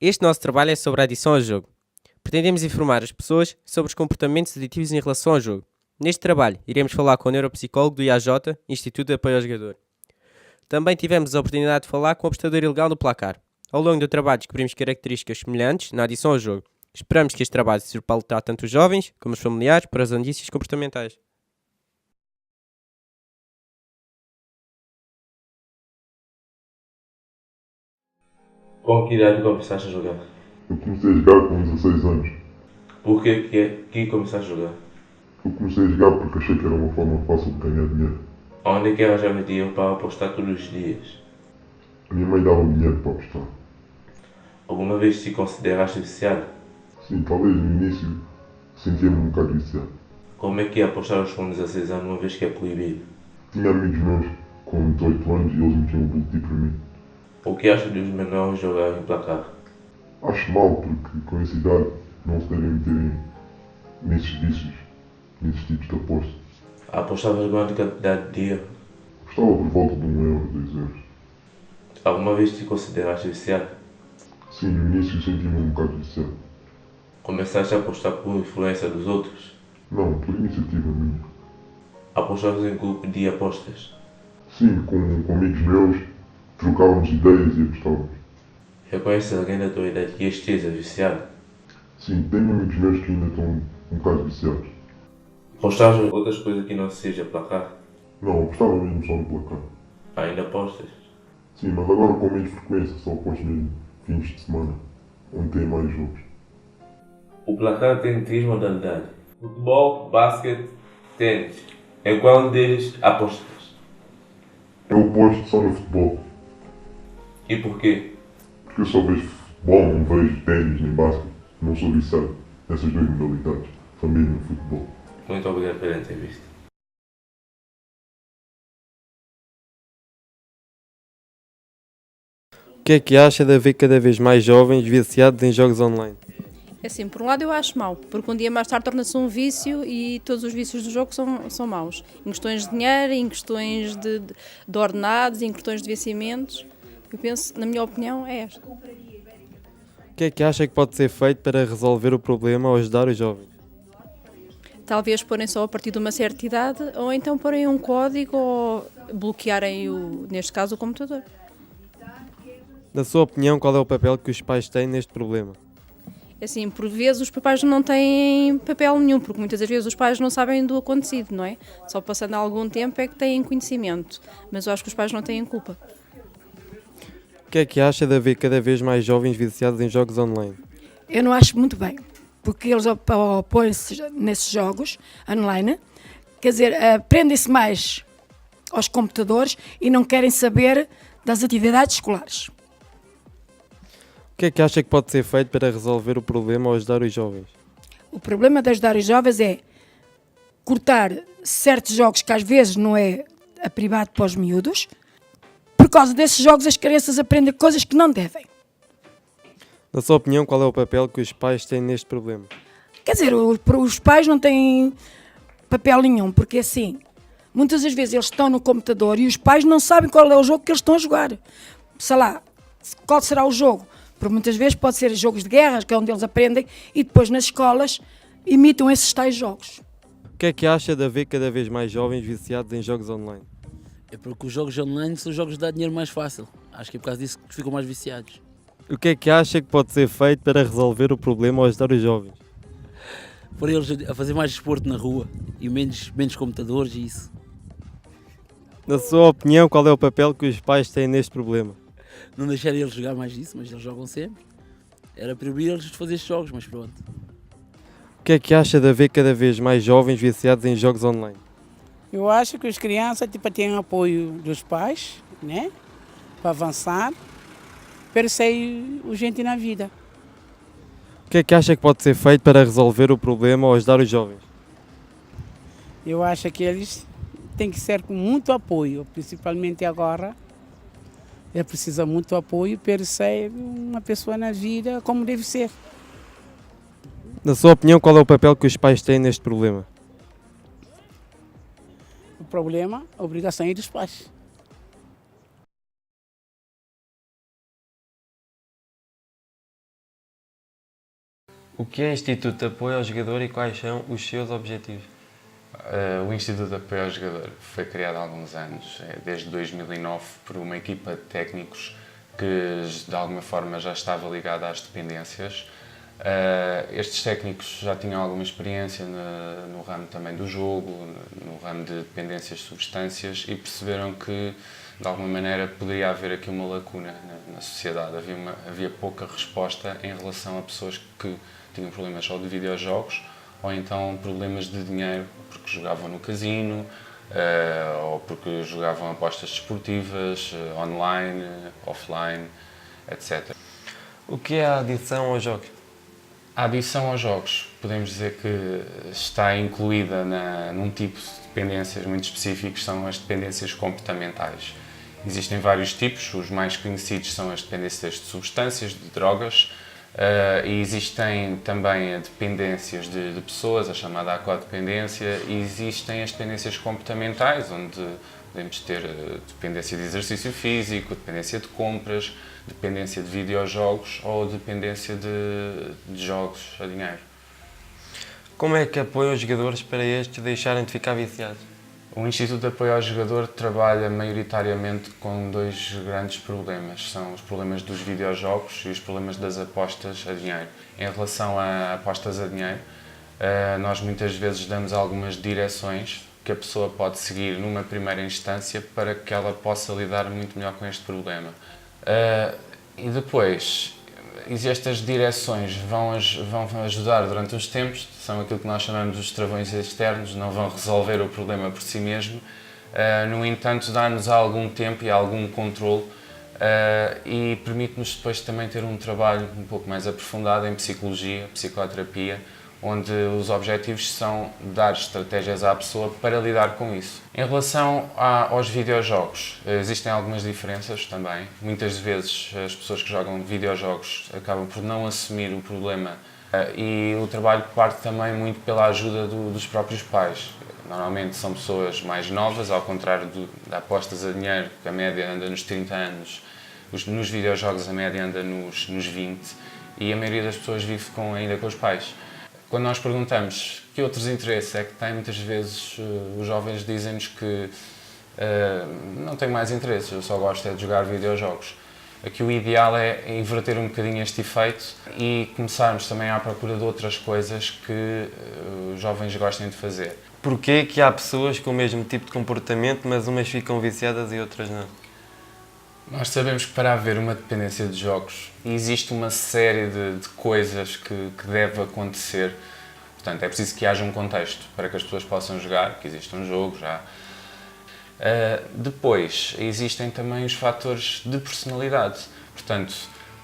Este nosso trabalho é sobre a adição ao jogo. Pretendemos informar as pessoas sobre os comportamentos aditivos em relação ao jogo. Neste trabalho, iremos falar com o neuropsicólogo do IAJ, Instituto de Apoio ao Jogador. Também tivemos a oportunidade de falar com o apostador ilegal do placar. Ao longo do trabalho descobrimos características semelhantes na adição ao jogo. Esperamos que este trabalho sirva para alertar tanto os jovens como os familiares para os indícios comportamentais. Com que idade começaste a jogar? Eu comecei a jogar com 16 anos. Por que começaste a jogar? Eu comecei a jogar porque achei que era uma forma fácil de ganhar dinheiro. Onde é que arranjava dinheiro para apostar todos os dias? A minha mãe dava-me dinheiro para apostar. Alguma vez te consideraste viciado? Sim, talvez no início sentia-me um bocado viciado. Como é que é apostar com 16 anos uma vez que é proibido? Tinha amigos meus com 18 anos e eles metiam o boletim para mim. O que achas dos menores jogar em placar? Acho mal porque com essa idade não se devem meterem nesses vícios, nesses tipos de apostas. Apostavas grande quantidade de dinheiro? Apostava por volta de 1 euro, 2 euros. Alguma vez te consideraste viciado? Sim, no início sentia-me um bocado viciado. Começaste a apostar por influência dos outros? Não, por iniciativa minha. Apostavas em grupo de apostas? Sim, com amigos meus, trocávamos ideias e apostávamos. Reconheces alguém da tua idade que esteja viciado? Sim, tenho amigos meus que ainda estão um bocado viciados. Apostavas em outras coisas que não seja placar? Não, apostava mesmo só no placar. Ainda apostas? Sim, mas agora com menos frequência, só aposto mesmo fins de semana, onde tem mais jogos. O placar tem três modalidades: futebol, basquete, tênis. Em qual deles apostas? Eu aposto só no futebol, E porquê? porque eu só vejo futebol, não vejo ténis nem basquete. Não sou viciado nessas duas modalidades, só mesmo no futebol. Muito obrigado pela entrevista. O que é que acha de haver cada vez mais jovens viciados em jogos online? É assim, por um lado eu acho mau, porque um dia mais tarde torna-se um vício e todos os vícios do jogo são maus. Em questões de dinheiro, em questões de ordenados, em questões de vencimentos. Eu penso, na minha opinião, é esta. O que é que acha que pode ser feito para resolver o problema ou ajudar os jovens? Talvez porem só a partir de uma certa idade, ou então porem um código ou bloquearem, neste caso, o computador. Na sua opinião, qual é o papel que os pais têm neste problema? É assim, por vezes os pais não têm papel nenhum, porque muitas das vezes os pais não sabem do acontecido, não é? Só passando algum tempo é que têm conhecimento, mas eu acho que os pais não têm culpa. O que é que acha de haver cada vez mais jovens viciados em jogos online? Eu não acho muito bem, porque eles opõem-se nesses jogos online, quer dizer, prendem-se mais aos computadores e não querem saber das atividades escolares. O que é que acha que pode ser feito para resolver o problema ou ajudar os jovens? O problema de ajudar os jovens é cortar certos jogos que às vezes não é privado para os miúdos. Por causa desses jogos as crianças aprendem coisas que não devem. Na sua opinião, qual é o papel que os pais têm neste problema? Quer dizer, os pais não têm papel nenhum, porque assim, muitas das vezes eles estão no computador e os pais não sabem qual é o jogo que eles estão a jogar. Sei lá, qual será o jogo? Porque muitas vezes pode ser jogos de guerra, que é onde eles aprendem, e depois nas escolas imitam esses tais jogos. O que é que acha de haver cada vez mais jovens viciados em jogos online? É porque os jogos online são jogos de dar dinheiro mais fácil. Acho que é por causa disso que ficam mais viciados. O que é que acha que pode ser feito para resolver o problema ou ajudar os jovens? Por eles a fazer mais desporto na rua e menos computadores e isso. Na sua opinião, qual é o papel que os pais têm neste problema? Não deixar eles jogar mais isso, mas eles jogam sempre. Era proibir eles de fazer estes jogos, mas pronto. O que é que acha de haver cada vez mais jovens viciados em jogos online? Eu acho que as crianças têm apoio dos pais, né? Para avançar, para ser urgente na vida. O que é que acha que pode ser feito para resolver o problema ou ajudar os jovens? Eu acho que eles têm que ser com muito apoio, principalmente agora. Ele precisa muito apoio para ser uma pessoa na vida como deve ser. Na sua opinião, qual é o papel que os pais têm neste problema? O problema, a obrigação é dos pais. O que é Instituto de Apoio ao Jogador e quais são os seus objetivos? O Instituto de Apoio ao Jogador foi criado há alguns anos, desde 2009, por uma equipa de técnicos que de alguma forma já estava ligada às dependências. Estes técnicos já tinham alguma experiência no ramo também do jogo, no ramo de dependências de substâncias, e perceberam que de alguma maneira poderia haver aqui uma lacuna na sociedade. Havia pouca resposta em relação a pessoas que tinham problemas só de videojogos ou então problemas de dinheiro, porque jogavam no casino, ou porque jogavam apostas desportivas, online, offline, etc. O que é a adição aos jogos? A adição aos jogos, podemos dizer que está incluída num tipo de dependências muito específicos, são as dependências comportamentais. Existem vários tipos, os mais conhecidos são as dependências de substâncias, de drogas, e existem também dependências de pessoas, a chamada codependência, e existem as dependências comportamentais, onde podemos ter dependência de exercício físico, dependência de compras, dependência de videojogos ou dependência de jogos a dinheiro. Como é que apoia os jogadores para estes deixarem de ficar viciados? O Instituto de Apoio ao Jogador trabalha maioritariamente com dois grandes problemas. São os problemas dos videojogos e os problemas das apostas a dinheiro. Em relação a apostas a dinheiro, nós muitas vezes damos algumas direções que a pessoa pode seguir numa primeira instância para que ela possa lidar muito melhor com este problema. E depois, estas direções vão ajudar durante os tempos, são aquilo que nós chamamos de travões externos, não vão resolver o problema por si mesmo, no entanto dá-nos algum tempo e algum controle e permite-nos depois também ter um trabalho um pouco mais aprofundado em psicologia, psicoterapia, onde os objetivos são dar estratégias à pessoa para lidar com isso. Em relação aos videojogos, existem algumas diferenças também. Muitas vezes as pessoas que jogam videojogos acabam por não assumir o problema e o trabalho parte também muito pela ajuda dos próprios pais. Normalmente são pessoas mais novas, ao contrário de apostas a dinheiro, que a média anda nos 30 anos, nos videojogos a média anda nos 20 e a maioria das pessoas vive ainda com os pais. Quando nós perguntamos que outros interesses é que têm, muitas vezes os jovens dizem-nos que não tenho mais interesses, eu só gosto de jogar videojogos. Aqui o ideal é inverter um bocadinho este efeito e começarmos também à procura de outras coisas que os jovens gostem de fazer. Porquê que há pessoas com o mesmo tipo de comportamento, mas umas ficam viciadas e outras não? Nós sabemos que para haver uma dependência de jogos existe uma série de coisas que deve acontecer. Portanto, é preciso que haja um contexto para que as pessoas possam jogar, que exista um jogo já. Depois, existem também os fatores de personalidade. Portanto,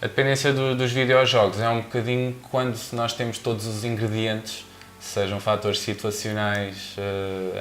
a dependência dos videojogos é um bocadinho quando nós temos todos os ingredientes, sejam fatores situacionais,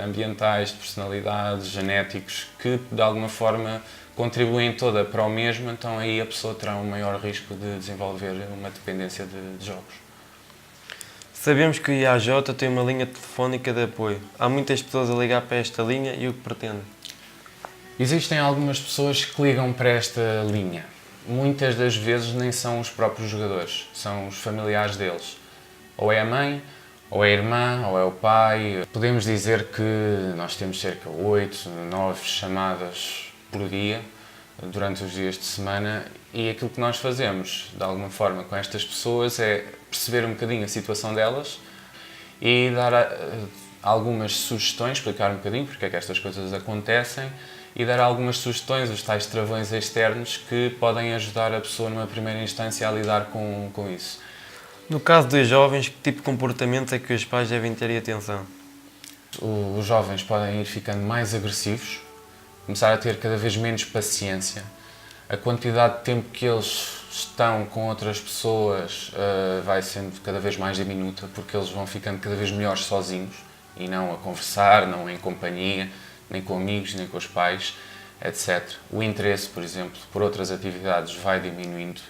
ambientais, de personalidade, genéticos, que de alguma forma contribuem toda para o mesmo, então aí a pessoa terá um maior risco de desenvolver uma dependência de jogos. Sabemos que o IAJ tem uma linha telefónica de apoio. Há muitas pessoas a ligar para esta linha e o que pretende? Existem algumas pessoas que ligam para esta linha. Muitas das vezes nem são os próprios jogadores, são os familiares deles. Ou é a mãe, ou é a irmã, ou é o pai. Podemos dizer que nós temos cerca de 8, 9 chamadas por dia, durante os dias de semana, e aquilo que nós fazemos, de alguma forma, com estas pessoas é perceber um bocadinho a situação delas e dar algumas sugestões, explicar um bocadinho porque é que estas coisas acontecem e dar algumas sugestões, os tais travões externos que podem ajudar a pessoa numa primeira instância a lidar com isso. No caso dos jovens, que tipo de comportamentos é que os pais devem ter atenção? Os jovens podem ir ficando mais agressivos, começar a ter cada vez menos paciência. A quantidade de tempo que eles estão com outras pessoas vai sendo cada vez mais diminuta, porque eles vão ficando cada vez melhores sozinhos e não a conversar, não em companhia, nem com amigos, nem com os pais, etc. O interesse, por exemplo, por outras atividades vai diminuindo,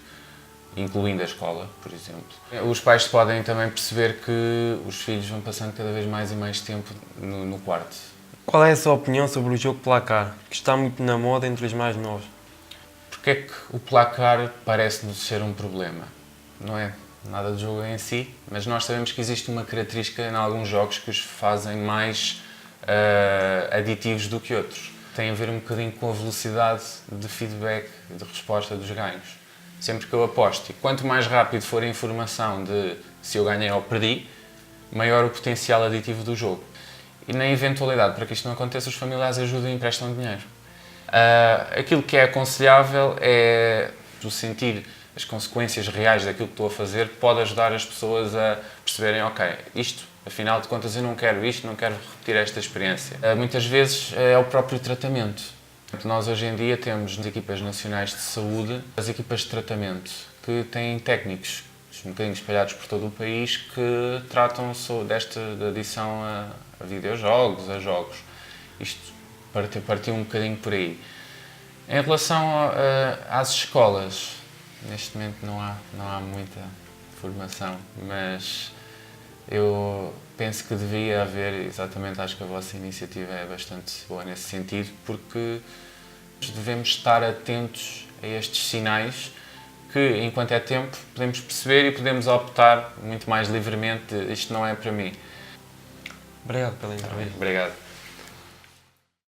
incluindo a escola, por exemplo. Os pais podem também perceber que os filhos vão passando cada vez mais e mais tempo no quarto. Qual é a sua opinião sobre o jogo placar, que está muito na moda entre os mais novos? Porque é que o placar parece-nos ser um problema? Não é nada do jogo em si, mas nós sabemos que existe uma característica em alguns jogos que os fazem mais aditivos do que outros. Tem a ver um bocadinho com a velocidade de feedback, de resposta dos ganhos. Sempre que eu aposto, e quanto mais rápido for a informação de se eu ganhei ou perdi, maior o potencial aditivo do jogo. E na eventualidade, para que isto não aconteça, os familiares ajudam e emprestam dinheiro. Aquilo que é aconselhável é tu sentir as consequências reais daquilo que estou a fazer, pode ajudar as pessoas a perceberem, ok, isto, afinal de contas, eu não quero isto, não quero repetir esta experiência. Muitas vezes é o próprio tratamento. Nós hoje em dia temos nas equipas nacionais de saúde as equipas de tratamento que têm técnicos um bocadinho espalhados por todo o país que tratam desta adição a videojogos, a jogos. Isto partiu um bocadinho por aí. Em relação às escolas, neste momento não há muita formação, mas eu penso que devia haver, exatamente, acho que a vossa iniciativa é bastante boa nesse sentido, porque devemos estar atentos a estes sinais que, enquanto é tempo, podemos perceber e podemos optar muito mais livremente, isto não é para mim. Obrigado pela entrevista. Obrigado.